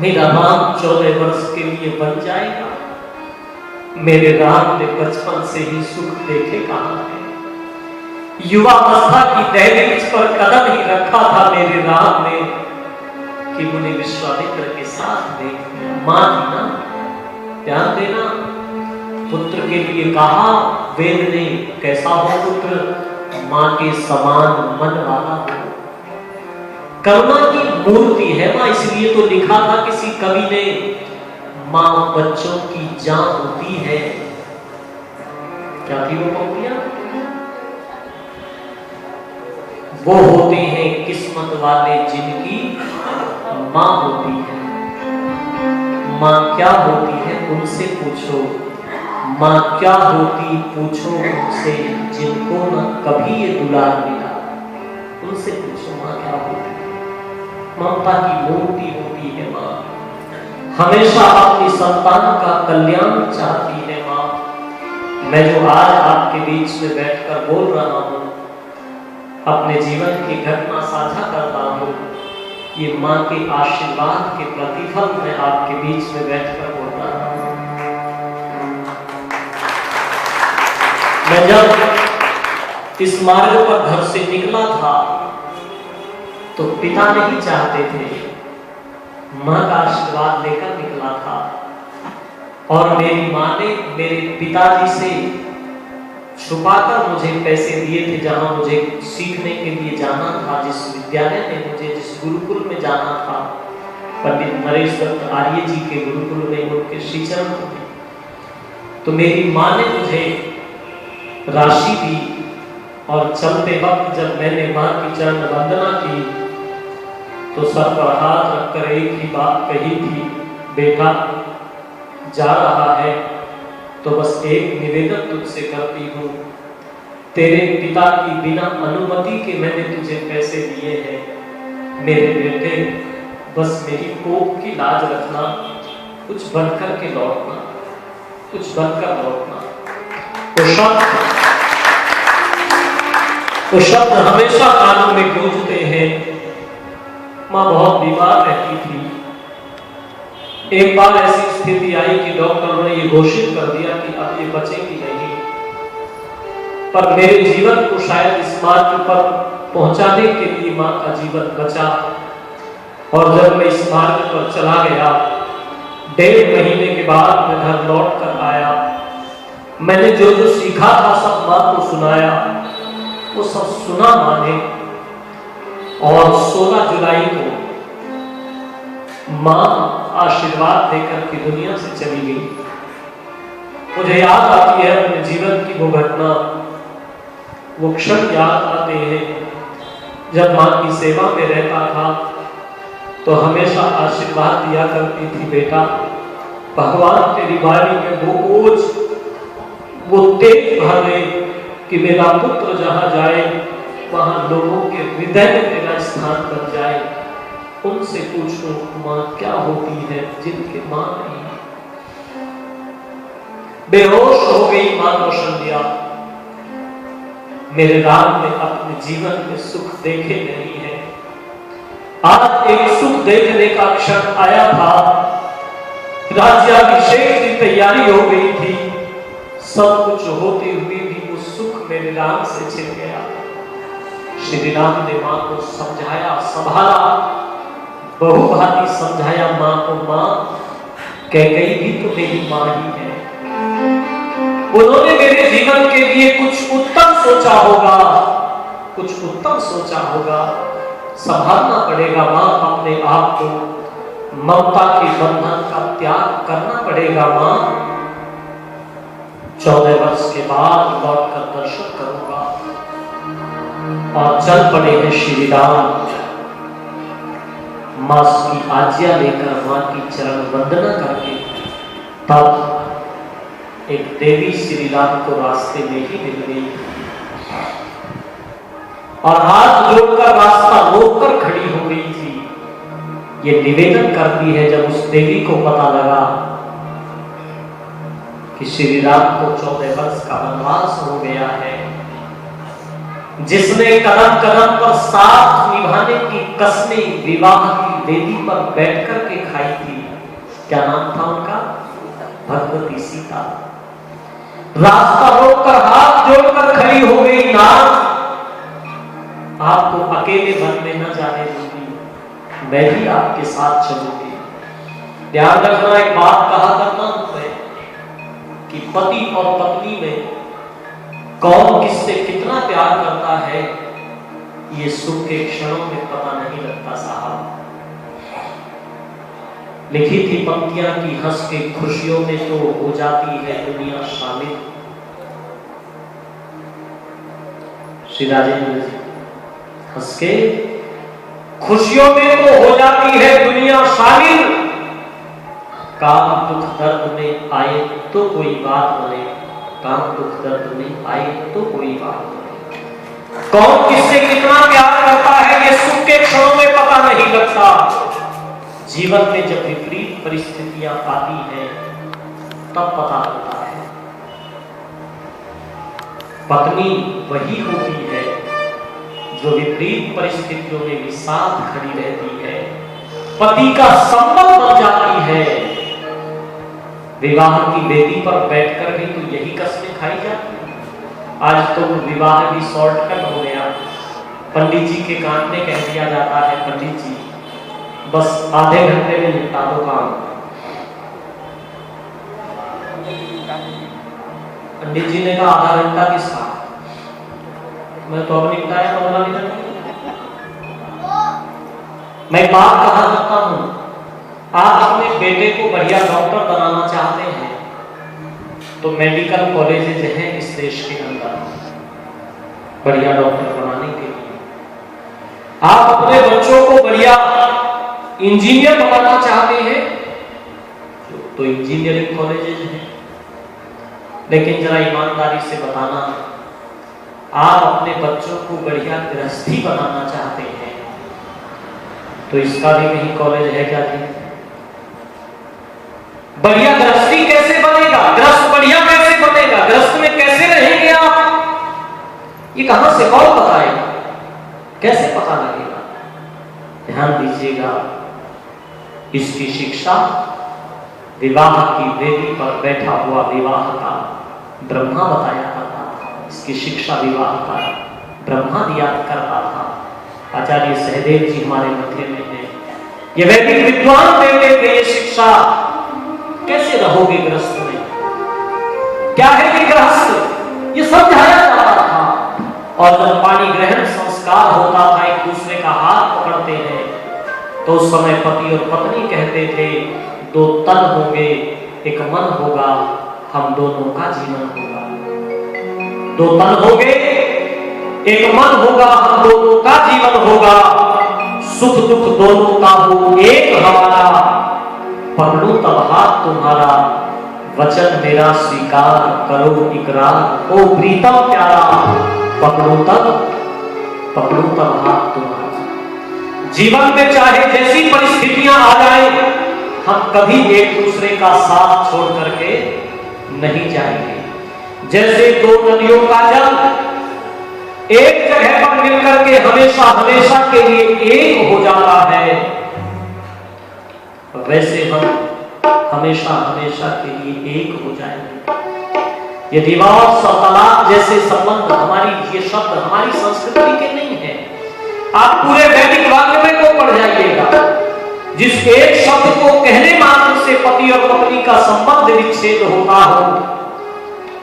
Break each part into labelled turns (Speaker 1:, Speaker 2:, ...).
Speaker 1: मेरा राम 14 वर्ष के लिए बन जाएगा। मेरे राम ने बचपन से ही सुख देखे कहा है। युवावस्था की दहलीज पर कदम ही रखा था मेरे राम ने कि मुझे विश्वामित्र के साथ देख मां थी ना, ध्यान देना। पुत्र के लिए कहा वेद ने, कैसा हो पुत्र, मां के समान मन वाला हो। करुणा की मूर्ति है मां, इसलिए तो लिखा था किसी कवि ने, मां बच्चों की जान होती है। क्या थी वो पंक्तियां? वो होते हैं किस्मत वाले जिनकी मां होती है। मां क्या होती है उनसे पूछो, मां क्या होती पूछो उनसे, जिनको न कभी ये दुलार मिला। उनसे पूछो मां क्या होती है। ममता की मूर्ति होती है मां, हमेशा अपनी संतान का कल्याण चाहती है मां। मैं जो आज आपके बीच में बैठकर बोल रहा हूं, अपने जीवन की घटना साझा करता हूं, ये मां के आशीर्वाद के प्रतिफल में आपके बीच में बैठकर बोल रहा हूं। मैं जब इस मार्ग पर घर से निकला था तो पिता नहीं चाहते थे, मां का आशीर्वाद लेकर निकला था। और मेरी मां ने मेरे पिताजी से छुपाकर मुझे पैसे दिए थे, जहां मुझे सीखने के लिए जाना था, जिस विद्यालय में मुझे, जिस गुरुकुल में जाना था, पंडित नरेश दत्त आर्य जी के गुरुकुल में, उनके श्री चरण में। तो मेरी मां ने मुझे राशि दी और चलते वक्त जब मैंने मां की चरण वंदना की तो सर पर हाथ रखकर एक ही बात कही थी, बेटा जा रहा है तो बस एक निवेदन तुझसे करती हूँ, तेरे पिता की बिना अनुमति के मैंने तुझे पैसे दिए हैं, मेरे बेटे बस मेरी कोख की लाज रखना, कुछ बनकर के लौटना, कुछ बनकर लौटना। वो शब्द हमेशा कानों में गूंजते हैं। मां बहुत बीमार रहती थी। एक बार ऐसी स्थिति आई कि डॉक्टरों ने ये घोषित कर दिया कि अब ये बचेगी नहीं। पर मेरे जीवन को शायद इस मार्ग पर पहुंचाने के लिए मां का जीवन बचा। और जब मैं इस मार्ग पर चला गया, 1.5 महीने के बाद मैं घर लौट कर आया। मैंने जो जो सीखा था सब मां को सुनाया, वो सब सुना मां ने। और 16 जुलाई को मां आशीर्वाद देकर की दुनिया से चली गई। मुझे याद आती है अपने जीवन की वो घटना, वो क्षण याद आते हैं जब मां की सेवा में रहता था तो हमेशा आशीर्वाद दिया करती थी, बेटा भगवान तेरी बारी में वो ओज, वो तेज भर दे कि मेरा पुत्र जहां जाए वहां लोगों के हृदय में तेरा स्थान बन जाए। उनसे पूछो मां क्या होती है जिनके मां नहीं। बेहोश हो गई मां कौशल्या। मेरे राम ने अपने जीवन में सुख देखे नहीं है। आज एक सुख देखने का क्षण आया था। राज्याभिषेक की तैयारी हो गई थी। सब कुछ होते हुए भी वो सुख मेरे राम से छिन गया। श्री राम ने मां को समझाया, संभाला, बहुभांति समझाया मां को। मां कैकेयी भी तो मेरी मां ही है। उन्होंने मेरे जीवन के लिए कुछ उत्तम सोचा होगा, कुछ उत्तम सोचा होगा। संभालना पड़ेगा मां अपने आप को, ममता के बंधन का त्याग करना पड़ेगा मां। 14 वर्ष के बाद लौटकर दर्शन करूंगा। और चल पड़े हैं श्री राम। मां की आज्ञा लेकर, मां की चरण वंदना करके, तब एक देवी श्री राम को रास्ते में ही मिल गई और हाथ जोड़कर रास्ता रोककर खड़ी हो गई थी। ये निवेदन करती है जब उस देवी को पता लगा कि श्री राम को 14 वर्ष का वनवास हो गया है, जिसने कदम कदम पर साथ निभाने की कसमें, विवाह की वेदी पर बैठ कर के खाई थी। क्या नाम था उनका? भगवती सीता। रास्ता रोककर हाथ जोड़कर खड़ी हो गई, नाथ आपको अकेले वन में न जाने दूंगी, मैं भी आपके साथ चलूंगी। ध्यान रखना, एक बात कहा करता हूं मैं कि पति और पत्नी में कौन किससे कितना प्यार करता है, ये सुख के क्षणों में पता नहीं लगता साहब। लिखी थी पंक्तियां की हंस के खुशियों में तो हो जाती है दुनिया शामिल। श्री राजेंद्र जी, हंस के खुशियों में तो हो जाती है दुनिया शामिल, काम दुख दर्द में आए तो कोई बात बने, काम दुख दर्द में आए तो कोई बात बने। कौन किससे कितना प्यार करता है ये सुख के क्षणों में पता नहीं लगता। जीवन में जब विपरीत परिस्थितियां आती हैं तब पता लगता है। पत्नी वही होती है जो विपरीत परिस्थितियों में भी साथ खड़ी रहती है, पति का संबल बन जाती है। विवाह की वेदी पर बैठकर भी तो यही कस्में खाई जाती है। आज तो विवाह भी शॉर्टकट हो गया, पंडित जी के कान में कह दिया जाता है, पंडित जी बस आधे घंटे में निपटा दो काम। पंडित जी ने कहा आधा घंटा किसका, मैं तो अब निपटाया 15 मिनट। मैं बात कहा करता हूं, आप अपने बेटे को बढ़िया डॉक्टर बनाना चाहते हैं तो मेडिकल कॉलेजेस हैं इस देश के अंदर बढ़िया डॉक्टर बनाने के लिए। आप अपने बच्चों को बढ़िया इंजीनियर बनाना चाहते हैं तो इंजीनियरिंग कॉलेजेस हैं। लेकिन जरा ईमानदारी से बताना, आप अपने बच्चों को बढ़िया गृहस्थी बनाना चाहते हैं तो इसका भी कहीं कॉलेज है क्या जी? बढ़िया गृहस्थी कैसे बनेगा, गृहस्थ बढ़िया कैसे बनेगा, गृहस्थ में कैसे रहेंगे आप, ये कहां से कौन बताएगा, कैसे पता लगेगा? ध्यान दीजिएगा, इसकी शिक्षा विवाह की वेदी पर बैठा हुआ विवाह का ब्रह्मा बताया करता था। इसकी शिक्षा विवाह का ब्रह्मा दिया करता था। आचार्य सहदेव जी हमारे मध्य में है, ये वैदिक विद्वान देते थे ये शिक्षा। कैसे रहोगे गृहस्थ में, क्या है कि गृहस्थ, ये समझाया जाता था। और जब पाणी ग्रहण संस्कार होता था, एक दूसरे का हाथ पकड़ते हैं तो उस समय पति और पत्नी कहते थे दो तन होंगे एक मन होगा, हम दोनों का जीवन होगा। दो तन होंगे एक मन होगा, हम दोनों का जीवन होगा। सुख दुख दोनों का हो एक हमारा, पकड़ो तब हाथ तुम्हारा, वचन मेरा स्वीकार करो इकरार। ओ प्रीतम प्यारा, पकड़ो तब हाथ तुम्हारा। जीवन में चाहे जैसी परिस्थितियां आ जाए, हम कभी एक दूसरे का साथ छोड़ करके नहीं जाएंगे। जैसे दो नदियों का जल एक जगह पर मिलकर के हमेशा हमेशा के लिए एक हो जाता है, वैसे हम हमेशा हमेशा के लिए एक हो जाएंगे। ये दिवास और तलाक जैसे संबंध हमारी, ये शब्द हमारी संस्कृति के नहीं है। आप पूरे वैदिक वाङ्मय को पढ़ जाइएगा, जिस एक शब्द को कहने मात्र से पति और पत्नी का संबंध विच्छेद होता हो,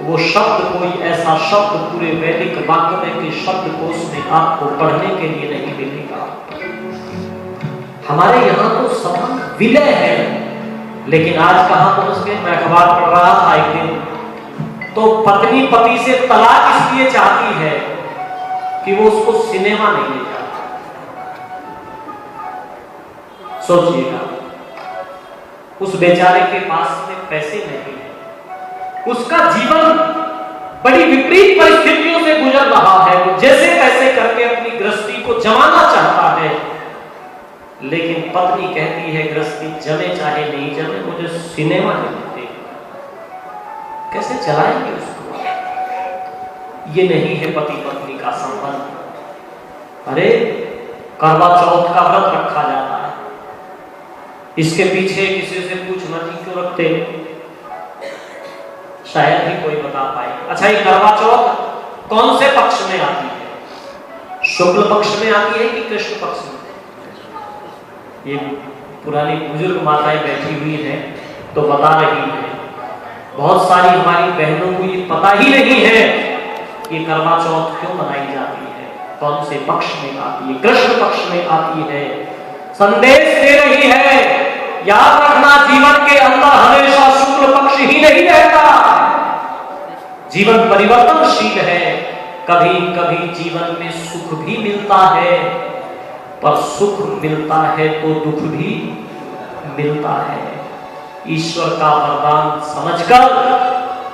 Speaker 1: वो शब्द कोई ऐसा शब्द पूरे वैदिक वाङ्मय के शब्दकोश में आपको पढ़ने के लिए नहीं मिलेगा। हमारे यहाँ तो संबंध विलय है, लेकिन आज कहां पहुंच गए। मैं अखबार पढ़ रहा था एक दिन, तो पत्नी पति से तलाक इसलिए चाहती है कि वो उसको सिनेमा नहीं ले जाता। सोचिएगा, उस बेचारे के पास में पैसे नहीं है, उसका जीवन बड़ी विपरीत परिस्थितियों से गुजर रहा है। वो जैसे तैसे करके अपनी गृहस्थी को जमाना चाहता है, लेकिन पत्नी कहती है गृहस्थी जमे चाहे नहीं जमे, मुझे सिनेमा नहीं देखना। कैसे चलाएंगे उसको? ये नहीं है पति पत्नी का संबंध। अरे करवा चौथ का व्रत रखा जाता है, इसके पीछे किसी से पूछ मत क्यों रखते, शायद ही कोई बता पाए। अच्छा, ये करवा चौथ कौन से पक्ष में आती है? शुक्ल पक्ष में आती है कि कृष्ण पक्ष में? ये पुरानी बुजुर्ग माताएं बैठी हुई हैं तो बता रही है। बहुत सारी हमारी बहनों को ये पता ही नहीं है कि करवा चौथ क्यों मनाई जाती है, कौन से पक्ष में आती है। कृष्ण पक्ष में आती है। संदेश दे रही है, याद रखना जीवन के अंदर हमेशा शुक्ल पक्ष ही नहीं रहता, जीवन परिवर्तनशील है। कभी कभी जीवन में सुख भी मिलता है, पर सुख मिलता है तो दुख भी मिलता है। ईश्वर का वरदान समझकर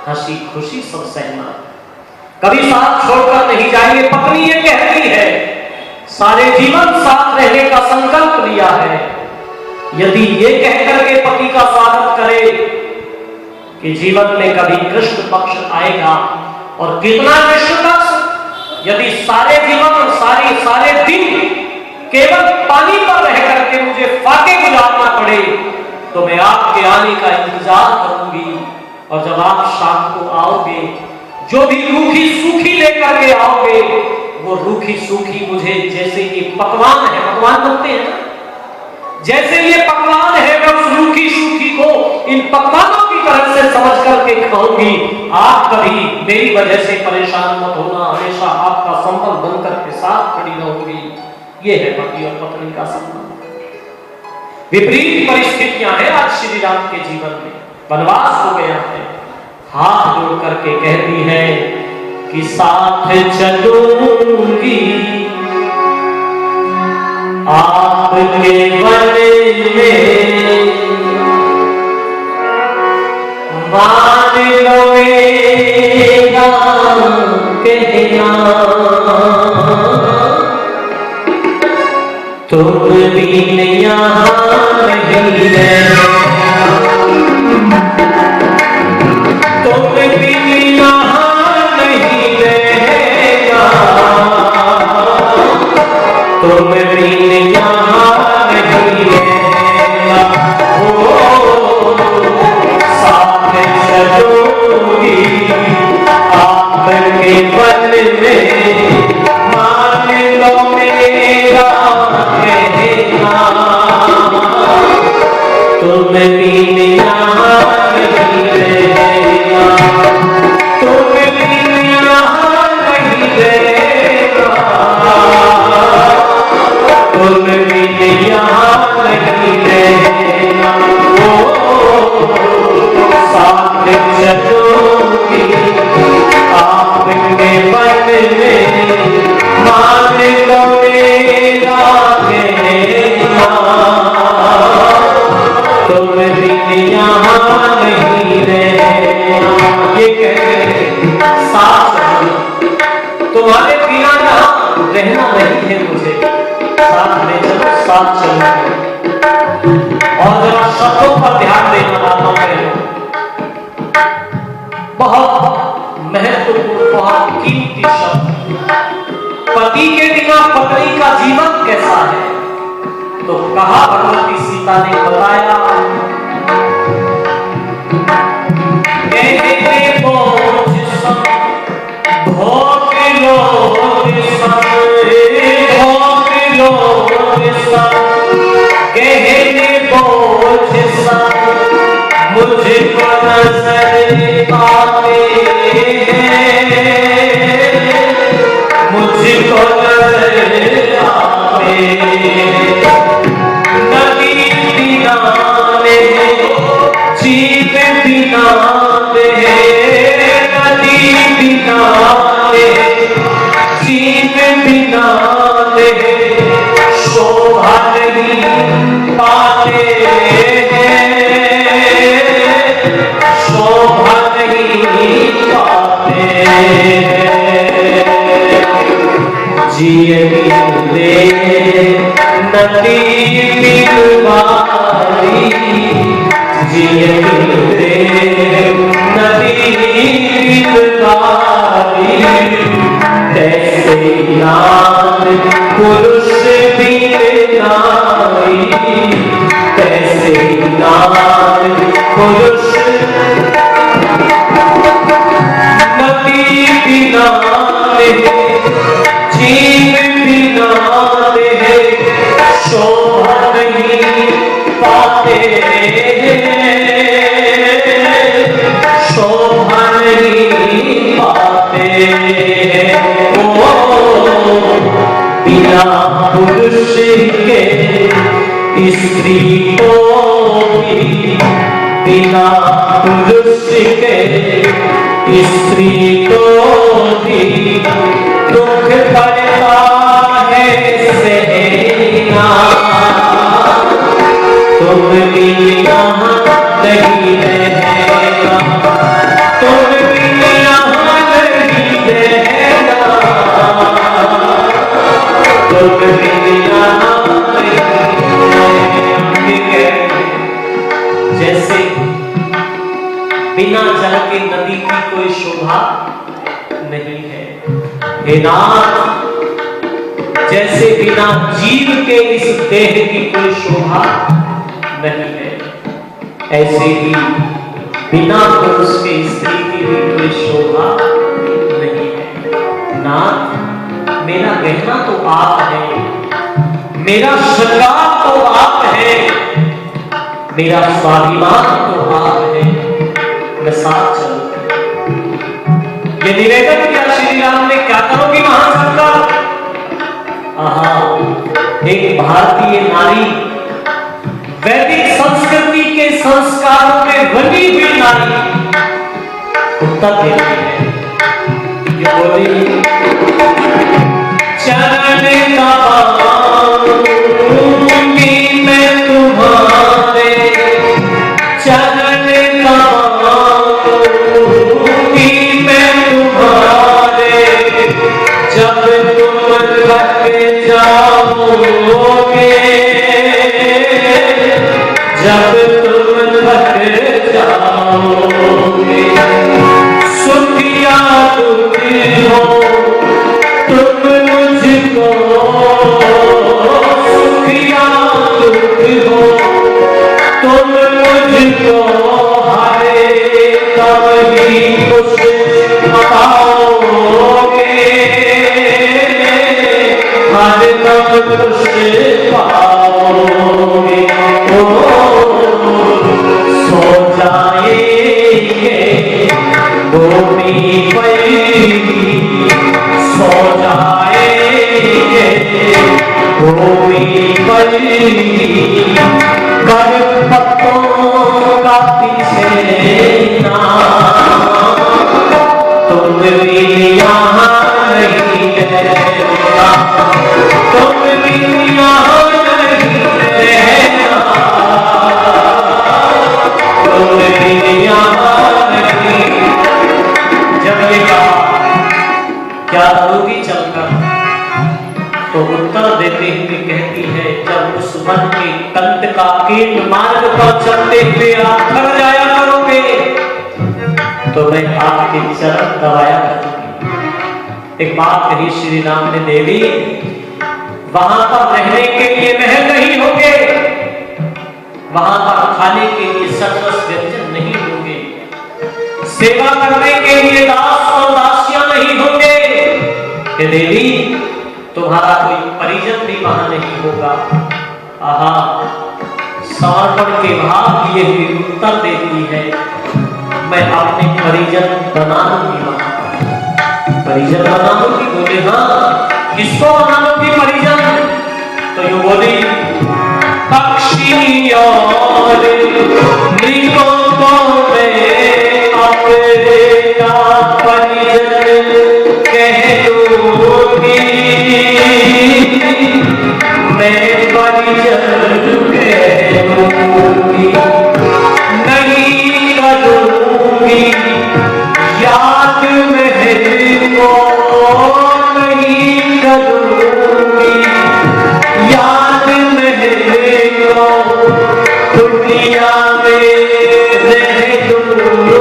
Speaker 1: हंसी खुशी सब सहना, कभी साथ छोड़कर नहीं जाएंगे। पत्नी ये कहती है, सारे जीवन साथ रहने का संकल्प लिया है। यदि ये कहकर के पति का स्वागत करे कि जीवन में कभी कृष्ण पक्ष आएगा, और कितना कृष्ण पक्ष, यदि सारे जीवन सारे दिन केवल पानी पर रह करके मुझे फाके गुजारना पड़े तो मैं आपके आने का इंतजार करूंगी। और जब आप शाम को आओगे, जो भी रूखी सूखी लेकर के आओगे, वो रूखी सूखी मुझे जैसे ये पकवान है, पकवान बनते हैं ना, जैसे ये पकवान है, मैं उस रूखी सूखी को इन पकवानों की तरह से समझ करके खाऊंगी। आप कभी मेरी वजह से परेशान मत होना, हमेशा आपका संबंध बनकर के साथ खड़ी रहूंगी। ये है पति और पत्नी का संबंध। विपरीत परिस्थितियां हैं आज श्री राम के जीवन में, वनवास हो गया है। हाथ जोड़ करके कहती है कि साथ चलूंगी आपके वन में, मान लो मेरा कहना, तुम भी यहाँ नहीं रहना, तुम भी यहाँ नहीं रहना, तुम भी यहाँ नहीं रहना। ओ साथ चलूंगी आपके वन में, मान लो मेरा कहना, तुम भी यहाँ नहीं रहना, तुम भी यहाँ नहीं रहना, तुम भी यहाँ नहीं रहना। ओ साथ चलूंगी आपके वन में, मान लो मेरा कहना, तुम भी यहाँ नहीं रहना। ये कहते साथ तुम्हारे बिना यहाँ रहना नहीं है मुझे, साथ में चलो, साथ चलो। और जरा शब्दों पर ध्यान देना बातों में, बहुत महत्वपूर्ण, बहुत कीमती शब्द। पति के बिना पत्नी का जीवन कैसा है? तो कहा भगवती सीता ने बताया, कहते बोझ सब भोग लो सब, भोग लो सब, कहते बोझ सब मुझको नजर आते हैं, मुझको नजर आते हैं। नदी बिना जीव बिना नदी बिना जीव बिना शोभा नहीं पाते हैं, शोभा नहीं पाते हैं। जिए मिले नदी मिलवारी, जिए मिले नदी मिलवारी, कैसे याद पुरुष भी नारी, कैसे शोभा नहीं पाते, शोभा नहीं पाते ओ बिना पुरुष के स्त्री को भी, बिना पुरुष के स्त्री को भी दुख पड़ता है सहना। तुम भी यहाँ नहीं रहना, तुम भी यहाँ नहीं रहना, तुम भी यहाँ नहीं रहना। जैसे बिना जल के नदी की कोई शोभा नहीं है, हे नाथ, जैसे बिना जीव के इस देह की कोई शोभा नहीं है, ऐसे ही बिना पुरुष के स्त्री की भी कोई शोभा नहीं है। नाथ, मेरा गहना तो आप है, मेरा श्रृंगार तो आप है, मेरा स्वाभिमान तो आप है, मैं साथ चलूं। ये निवेदन किया श्री राम ने, क्या करोगी महाशंकर? आहा, एक भारतीय नारी, वैदिक संस्कृति के संस्कारों में बनी हुई नारी उत्तर देती है। ये बोली, चरण दबाऊंगी मैं तुम्हारे, चरण दबाऊंगी मैं तुम्हारे, जब तुम थक जाओगे, जब तुम थक जाओगे, सुखिया दुखी हो तुम मुझको, सुखिया दुखी हो तुम मुझको, हरे तब ही खुश पाओगे, हरे तब खुश पाओगे। सो जाएंगे गोपी पैगी, सो जाएंगे गोपी पैगी, कर पत्तों का पीछे ना, तुम भी यहाँ नहीं रहना, तुम भी यहाँ नहीं रहना, तुम भी यहाँ नहीं। जब ये कहा क्या करोगी चलकर, तो उत्तर देते हुए कहती है, जब उस वन के कंट का कीट मार्ग पर चलते हुए आप थक जाया करोगे, तो मैं आपके चरण दबाया करूंगी। एक बात कही श्री राम ने, देवी वहां पर रहने के लिए महल नहीं होंगे, वहां पर खाने के लिए सरस व्यंजन नहीं होंगे, सेवा करने के लिए दास और दासियां नहीं होंगे, हे देवी तुम्हारा कोई परिजन भी वहां नहीं होगा। आहा, समर्पण के भाव लिए हुए उत्तर देती है, मैं अपने परिजन बना लूंगी, वहां परिजन बना लूंगी। बोले हाँ, किसको बना लूंगी परिजन? तो यूं बोली, पक्षी और मृगों को मैं अपना परिजन कह दूंगी, मैं परिजन कह दूंगी, नहीं करूंगी याद महल को, नहीं करूंगी याद महल को, दुनिया में रह दूंगी,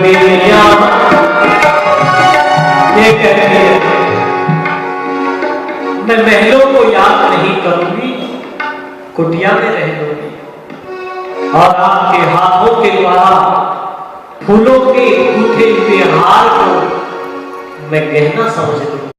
Speaker 1: सहेलियां ये कहती है, मैं महलों को याद नहीं करूंगी, कुटिया में रह लूंगी और आपके हाथों के द्वारा फूलों के गूंथे हुए हार को मैं गहना समझ लूंगी।